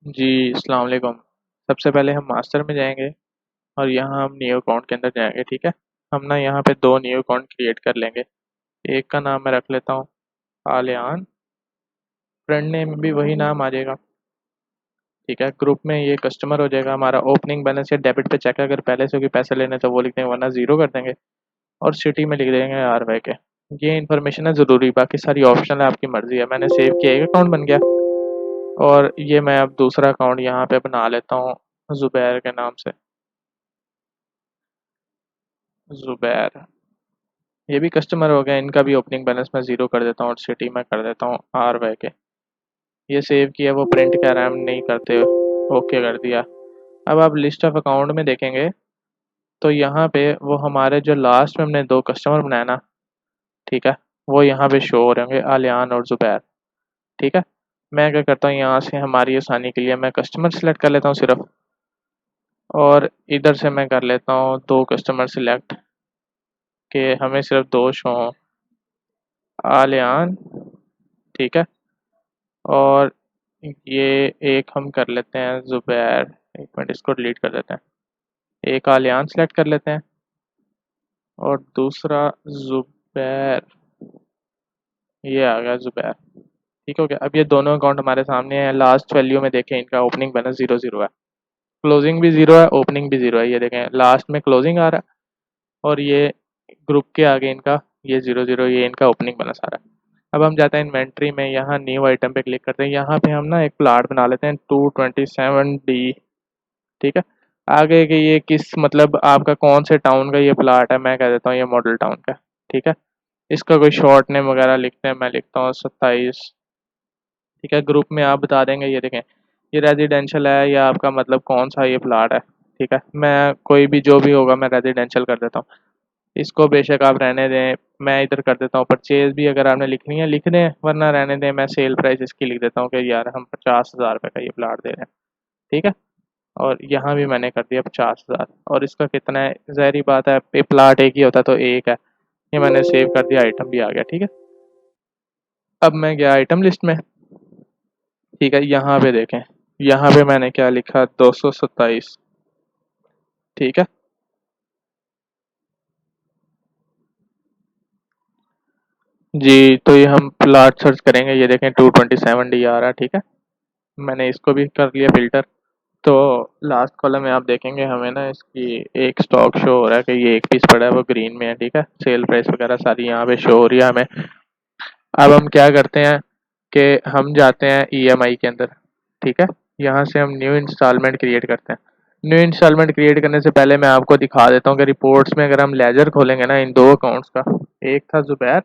जी, अस्सलाम वालेकुम। सबसे पहले हम मास्टर में जाएँगे और यहाँ हम न्यू अकाउंट के अंदर जाएँगे, ठीक है? हम ना यहाँ पे 2 न्यू अकाउंट क्रिएट कर लेंगे। एक का नाम मैं रख लेता हूँ आलियान, फ्रेंड नेम भी वही नाम आ जाएगा, ठीक है? ग्रुप में ये कस्टमर हो जाएगा हमारा, ओपनिंग बैलेंस या डेबिट पे चेक अगर पहले से कोई पैसे लेने तो वो लिख देंगे वरना ज़ीरो कर देंगे और सिटी में लिख देंगे आरवाईके। ये इन्फॉर्मेशन है ज़रूरी, बाकी सारी ऑप्शनल है, आपकी मर्ज़ी है। मैंने सेव किया, एक अकाउंट बन गया और ये मैं अब दूसरा अकाउंट यहाँ पे बना लेता हूँ ज़ुबैर के नाम से। ज़ुबैर, ये भी कस्टमर हो गया, इनका भी ओपनिंग बैलेंस मैं ज़ीरो कर देता हूँ और सिटी में कर देता हूँ आरवाईके। ये सेव किया, वो प्रिंट कह रहा है हम नहीं करते, ओके कर दिया। अब आप लिस्ट ऑफ अकाउंट में देखेंगे तो यहाँ पे वो हमारे जो लास्ट में हमने 2 कस्टमर बनाए ना, ठीक है? वो यहाँ पे शो हो रहे होंगे, आलियान और ज़ुबैर, ठीक है? मैं क्या करता हूँ, यहाँ से हमारी आसानी के लिए मैं कस्टमर सेलेक्ट कर लेता हूँ सिर्फ, और इधर से मैं कर लेता हूँ 2 कस्टमर सिलेक्ट कि हमें सिर्फ 2 शो हों, आलियान, ठीक है? और ये एक हम कर लेते हैं ज़ुबैर, एक मिनट इसको डिलीट कर देते हैं। एक आलियान सेलेक्ट कर लेते हैं और दूसरा ज़ुबैर, ये आ गया ज़ुबैर, ठीक हो गया। अब ये दोनों अकाउंट हमारे सामने हैं, लास्ट वैल्यू में देखें इनका ओपनिंग बैलेंस 0-0 है, क्लोजिंग भी 0 है, ओपनिंग भी 0 है। ये देखें लास्ट में क्लोजिंग आ रहा है और ये ग्रुप के आगे इनका ये 0-0, ये इनका ओपनिंग बैलेंस आ रहा है। अब हम जाते हैं इन्वेंट्री में, यहाँ न्यू आइटम पे क्लिक करते हैं, यहाँ पे हम ना एक प्लाट बना लेते हैं 227D, ठीक है? आगे के ये किस मतलब आपका कौन से टाउन का ये प्लाट है, मैं कह देता हूँ ये मॉडल टाउन का, ठीक है? इसका कोई शॉर्ट नेम वगैरह लिखते हैं, मैं लिखता हूँ 27, ठीक है? ग्रुप में आप बता देंगे, ये देखें ये रेजिडेंशियल है या आपका मतलब कौन सा ये प्लाट है, ठीक है? मैं कोई भी जो भी होगा मैं रेजिडेंशियल कर देता हूँ, इसको बेशक आप रहने दें। मैं इधर कर देता हूँ परचेज भी, अगर आपने लिखनी है लिख दें, वरना रहने दें। मैं सेल प्राइस इसकी लिख देता हूँ कि यार हम 50,000 रुपये का ये प्लाट दे रहे हैं, ठीक है? और यहाँ भी मैंने कर दिया 50,000, और इसका कितना है, ज़ाहिर बात है ये प्लाट एक ही होता तो एक है, ये मैंने सेव कर दिया, आइटम भी आ गया, ठीक है? अब मैं गया आइटम लिस्ट में, ठीक है? यहाँ पे देखें, यहाँ पे मैंने क्या लिखा, 227, ठीक है? जी, तो ये हम प्लाट सर्च करेंगे, ये देखें 227D आ रहा है, ठीक है? मैंने इसको भी कर लिया फ़िल्टर। तो लास्ट कॉलम में आप देखेंगे हमें ना इसकी एक स्टॉक शो हो रहा है कि ये एक पीस पड़ा है, वो ग्रीन में है, ठीक है? सेल प्राइस वगैरह सारी यहाँ पे शो हो रही है हमें। अब हम क्या करते हैं कि हम जाते हैं ईएमआई के अंदर, ठीक है? यहाँ से हम न्यू इंस्टॉलमेंट क्रिएट करते हैं। न्यू इंस्टॉलमेंट क्रिएट करने से पहले मैं आपको दिखा देता हूँ कि रिपोर्ट्स में अगर हम लेजर खोलेंगे ना इन 2 अकाउंट्स का, एक था ज़ुबैर,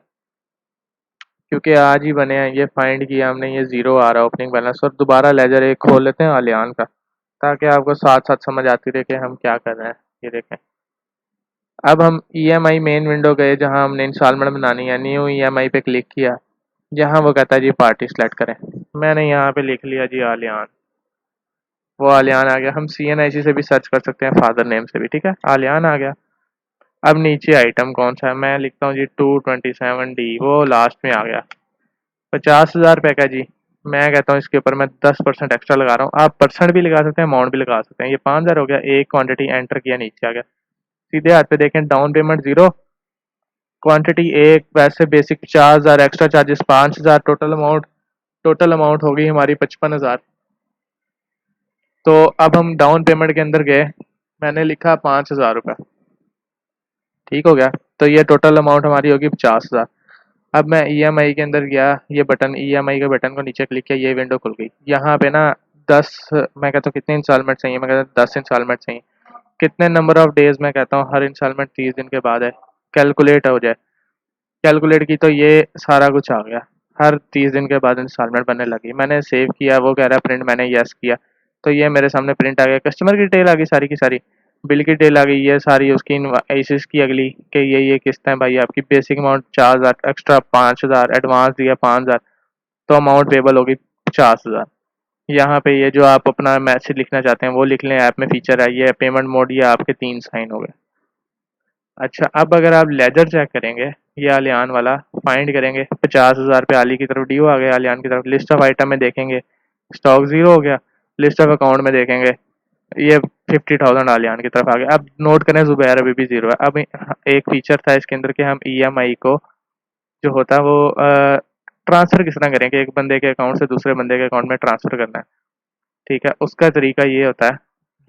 क्योंकि आज ही बने हैं, ये फाइंड किया हमने, ये ज़ीरो आ रहा है ओपनिंग बैलेंस, और दोबारा लेजर एक खोल लेते हैं आलियान का, ताकि आपको साथ-साथ समझ आती रहे कि हम क्या कर रहे हैं। ये देखें, अब हम ईएमआई मेन विंडो गए जहां हमने इंस्टॉलमेंट बनानी है, न्यू ईएमआई पे क्लिक किया, जहां वो कहता है जी पार्टी सेलेक्ट करें। मैंने यहाँ पे लिख लिया जी आलियान, वो आलियान आ गया। हम सीएनआईसी से भी सर्च कर सकते हैं, फादर नेम से भी, ठीक है? आलियान आ गया। अब नीचे आइटम कौन सा है, मैं लिखता हूँ जी 227D, वो लास्ट में आ गया। 50,000 रुपये का जी, मैं कहता हूँ इसके ऊपर मैं 10% एक्स्ट्रा लगा रहा हूँ। आप परसेंट भी लगा सकते हैं, अमाउंट भी लगा सकते हैं। ये 5,000 हो गया, एक क्वांटिटी एंटर किया, नीचे आ गया। सीधे हाथ पे देखें, डाउन पेमेंट 0, क्वांटिटी एक, वैसे basic 50,000, extra charges 5,000, total amount हो गई हमारी 55,000। तो अब हम डाउन पेमेंट के अंदर गए, मैंने लिखा 5,000 रुपये, ठीक हो गया? तो ये टोटल अमाउंट हमारी होगी 50,000। अब मैं ईएमआई के अंदर गया, ये बटन ईएमआई के बटन को नीचे क्लिक किया, ये विंडो खुल गई। यहाँ पे ना 10, मैं कहता हूँ कितने इंस्टॉलमेंट चाहिए, मैं कहता हूँ 10 इंस्टॉलमेंट चाहिए। कितने नंबर ऑफ डेज, मैं कहता हूँ हर इंस्टॉलमेंट 30 दिन के बाद है, कैलकुलेट हो जाए। कैलकुलेट की तो ये सारा कुछ आ गया, हर 30 दिन के बाद इंस्टॉलमेंट बनने लगी। मैंने सेव किया, वो कह रहा है प्रिंट, मैंने यस किया, तो ये मेरे सामने प्रिंट आ गया। कस्टमर की डिटेल आ गई सारी की सारी, बिल की डिटेल आ गई, ये सारी उसकी इनवॉइसेस की अगली कि ये किस्त है भाई आपकी, बेसिक अमाउंट 4,000, एक्स्ट्रा 5,000, एडवांस दिया 5,000, तो अमाउंट पेबल होगी 50,000। यहाँ पे ये जो आप अपना मैसेज लिखना चाहते हैं वो लिख लें, ऐप में फीचर है ये, पेमेंट मोड, ये आपके 3 साइन हो गए। अच्छा, अब अगर आप लेजर चेक करेंगे, ये आलियान वाला फाइंड करेंगे, 50,000 पे आली की तरफ ड्यू आ गया, आलियान की तरफ लिस्ट ऑफ आइटम में देखेंगे, स्टॉक 0 हो गया। लिस्ट ऑफ अकाउंट में देखेंगे ये 50,000 आलियान की तरफ आ गया। अब नोट करें जुबैर अभी भी जीरो है। अब एक फीचर था इसके अंदर कि हम ईएमआई को जो होता है वो ट्रांसफर किस तरह करेंगे, एक बंदे के अकाउंट से दूसरे बंदे के अकाउंट में ट्रांसफर करना है। ठीक है, उसका तरीका ये होता है,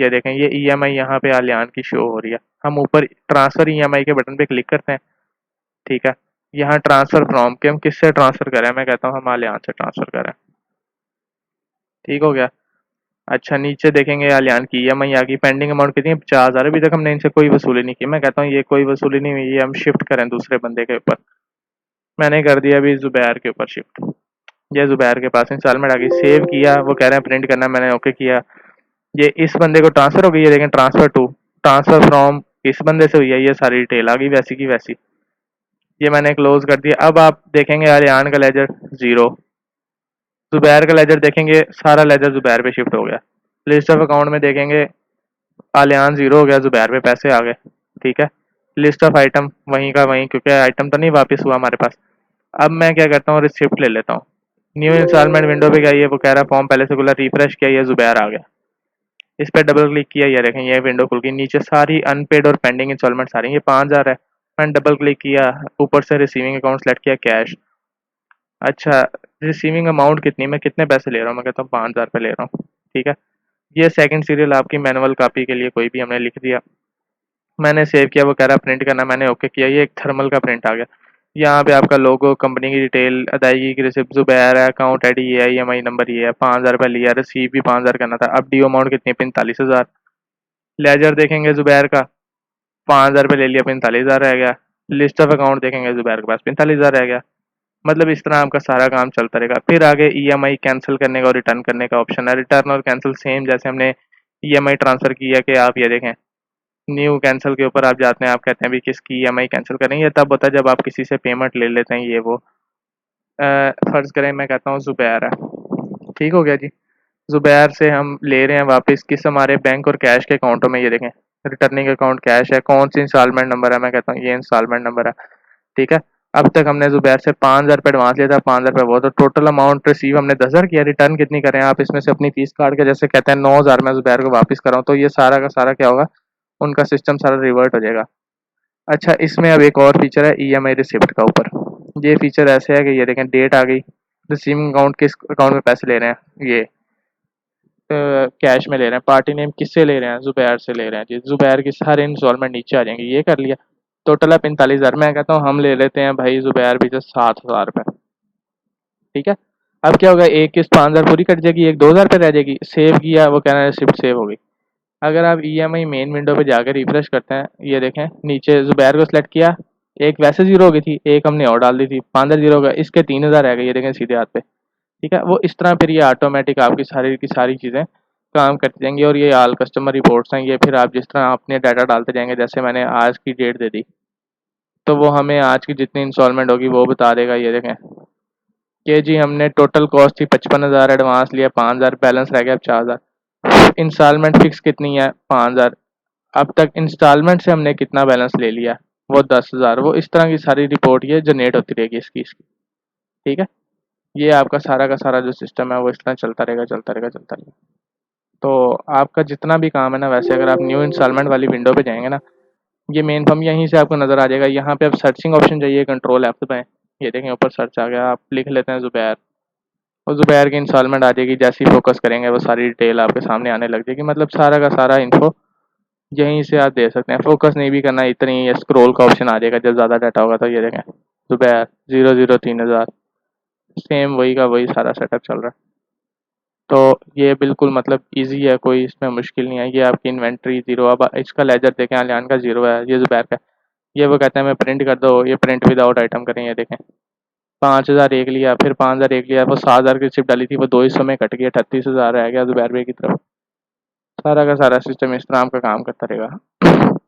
ये देखें ये ईएमआई यहाँ पे आलियान की शो हो रही है। हम ऊपर ट्रांसफर ईएमआई के बटन पे क्लिक करते हैं। ठीक है, यहाँ ट्रांसफर फ्रॉम के हम किससे ट्रांसफर करें, मैं कहता हूँ हम आलियान से ट्रांसफर करें। ठीक हो गया। अच्छा, नीचे देखेंगे आलियान की ईएमआई आ गई। पेंडिंग अमाउंट कितनी है, 50,000। अभी तक हमने इनसे कोई वसूली नहीं की। मैं कहता हूँ ये कोई वसूली नहीं हुई, ये हम शिफ्ट करें दूसरे बंदे के ऊपर। मैंने कर दिया अभी जुबैर के ऊपर शिफ्ट। ये जुबैर के पास इंस्टॉलमेंट आ गई, सेव किया, वो कह रहे हैं प्रिंट करना, मैंने ओके किया। ये इस बंदे को ट्रांसफर हो गई, ये देखें ट्रांसफर टू, ट्रांसफर फ्रॉम इस बंदे से हुई है, ये सारी डिटेल आ गई वैसी की वैसी। ये मैंने क्लोज कर दिया। अब आप देखेंगे आलियान का लेजर जीरो, जुबैर का लेजर देखेंगे सारा लेजर जुबैर पे शिफ्ट हो गया। लिस्ट ऑफ अकाउंट में देखेंगे आलियान जीरो हो गया, जुबैर पे पैसे आ गए। ठीक है, लिस्ट ऑफ आइटम वहीं का वहीं, क्योंकि आइटम तो नहीं वापस हुआ हमारे पास। अब मैं क्या करता हूँ, रिसिप्ट ले लेता हूँ। न्यू इंस्टॉलमेंट विंडो पे गया, ये वो कह रहा है फॉर्म पहले से खुला, रिफ्रेश किया, ये जुबैर आ गया। इस पर डबल क्लिक किया, ये देखें ये विंडो खुल गई। नीचे सारी अनपेड और पेंडिंग इंस्टॉलमेंट सारी, ये 5,000 है। मैंने डबल क्लिक किया, ऊपर से रिसीविंग अकाउंट सेलेक्ट किया, कैश। अच्छा, रिसीविंग अमाउंट कितनी, मैं कितने पैसे ले रहा हूँ, मैं कहता हूँ 5,000 रुपये ले रहा हूँ। ठीक है, ये सेकंड सीरियल आपकी मैनुअल कॉपी के लिए कोई भी हमने लिख दिया। मैंने सेव किया, वो कह रहा है प्रिंट करना, मैंने ओके किया, ये एक थर्मल का प्रिंट आ गया। यहाँ पे आपका लोगो, कंपनी की डिटेल, अदायगी की रिसिप्ट, जुबैर है, अकाउंट आईडी ये है, ईएमआई नंबर ये है, 5,000 रुपये लिया, रिसीव भी 5,000 करना था। अब ड्यू अमाउंट कितनी है, 45,000। लेजर देखेंगे जुबैर का, 5,000 रुपये ले लिया, 45,000 रह गया। लिस्ट ऑफ अकाउंट देखेंगे जुबैर के पास 45,000 रह गया। मतलब इस तरह आपका सारा काम चलता रहेगा। फिर आगे ईएमआई कैंसिल करने का और रिटर्न करने का ऑप्शन है। रिटर्न और कैंसिल सेम जैसे हमने ईएमआई ट्रांसफर किया कि आप ये देखें न्यू कैंसिल के ऊपर आप जाते हैं, आप कहते हैं भी किसकी ईएमआई कैंसिल करेंगे, तब होता है जब आप किसी से पेमेंट ले लेते हैं। ये वो फर्ज करें मैं कहता हूँ जुबैर है। ठीक हो गया जी, जुबैर से हम ले रहे हैं वापस किस, हमारे बैंक और कैश के अकाउंटों में। ये देखें रिटर्निंग अकाउंट कैश है, कौन सी इंस्टॉलमेंट नंबर है, मैं कहता हूँ ये इंस्टॉलमेंट नंबर है। ठीक है, अब तक हमने जुबैर से 5,000 रुपये एडवांस लिया था, 5,000 रुपये वो, तो टोटल अमाउंट रिसीव हमने 10,000 किया। रिटर्न कितनी करें, आप इसमें से अपनी फीस काट के जैसे कहते हैं 9,000 मैं जुबैर को वापस कराऊँ, तो ये सारा का सारा क्या होगा, उनका सिस्टम सारा रिवर्ट हो जाएगा। अच्छा, इसमें अब एक और फीचर है ईएमआई रिसिप्ट का ऊपर। ये फीचर ऐसे है कि ये देखें डेट आ गई, रिसीविंग अकाउंट किस अकाउंट में पैसे ले रहे हैं, ये कैश में ले रहे हैं। पार्टी नेम किससे ले रहे हैं, जुबैर से ले रहे हैं जी। जुबैर की सारे इंस्टॉलमेंट नीचे आ जाएंगे, ये कर लिया। टोटल है 45,000। मैं कहता हूँ हम ले लेते हैं भाई जुबैर भी, जो 7,000 रुपये। ठीक है, अब क्या होगा, एक किस्त 5,000 पूरी कट जाएगी, एक 2,000 रुपये रह जाएगी। सेव किया, वो कहना है रिसिप्ट सेव हो गई। अगर आप ईएमआई मेन विंडो पे जाकर रिफ्रेश करते हैं, ये देखें नीचे जुबैर को सिलेक्ट किया, एक वैसे जीरो हो गई थी, एक हमने और डाल दी थी, 5,000 जीरो हो गया, इसके 3,000 रह गए, ये देखें सीधे हाथ पे। ठीक है, वो इस तरह फिर ये ऑटोमेटिक आपकी सारी की सारी चीज़ें काम करती जाएंगी। और ये ऑल कस्टमर रिपोर्ट्स हैं, ये फिर आप जिस तरह अपने डाटा डालते जाएंगे, जैसे मैंने आज की डेट दे दी, तो वो हमें आज की जितनी इंस्टॉलमेंट होगी वो बता देगा। ये देखें कि जी हमने टोटल कॉस्ट थी 55,000, एडवांस लिया 5,000, बैलेंस रह गया 4,000। इंस्टॉलमेंट फिक्स कितनी है, 5,000। अब तक इंस्टॉलमेंट से हमने कितना बैलेंस ले लिया, वो 10,000। वो इस तरह की सारी रिपोर्ट ये जनरेट होती रहेगी इसकी। ठीक है, ये आपका सारा का सारा जो सिस्टम है वो इस तरह चलता रहेगा चलता रहेगा चलता रहेगा। तो आपका जितना भी काम है ना, वैसे अगर आप न्यू इंस्टॉलमेंट वाली विंडो पे जाएंगे ना, ये मेन फर्म यहीं से आपको नज़र आ जाएगा। यहाँ पे आप सर्चिंग ऑप्शन चाहिए, कंट्रोल F पे, ये देखें ऊपर सर्च आ गया, आप लिख लेते हैं जुबैर, और जुबैर की इंस्टॉलमेंट आ जाएगी। जैसे ही फोकस करेंगे वो सारी डिटेल आपके सामने आने लग जाएगी। मतलब सारा का सारा इन्फो यहीं से आप दे सकते हैं। फोकस नहीं भी करना, इतनी स्क्रॉल का ऑप्शन आ जाएगा जब ज़्यादा डाटा होगा। तो ये देखें जुबैर 00 3,000, सेम वही का वही सारा सेटअप चल रहा है। तो ये बिल्कुल मतलब इजी है, कोई इसमें मुश्किल नहीं है। ये आपकी इन्वेंट्री जीरो। अब इसका लेजर देखें, आलियान का जीरो है, ये जुबैर का। ये वो कहते हैं मैं प्रिंट कर दो, ये प्रिंट विदाउट आइटम करें। ये देखें 5,000 एक लिया, फिर 5,000 एक लिया, वो 7,000 की चिप डाली थी, वो दो हिस्सों में कट गया, 38,000 रह गया जुबैर भाई की तरफ। सारा का सारा सिस्टम इस तरह आपका काम करता रहेगा।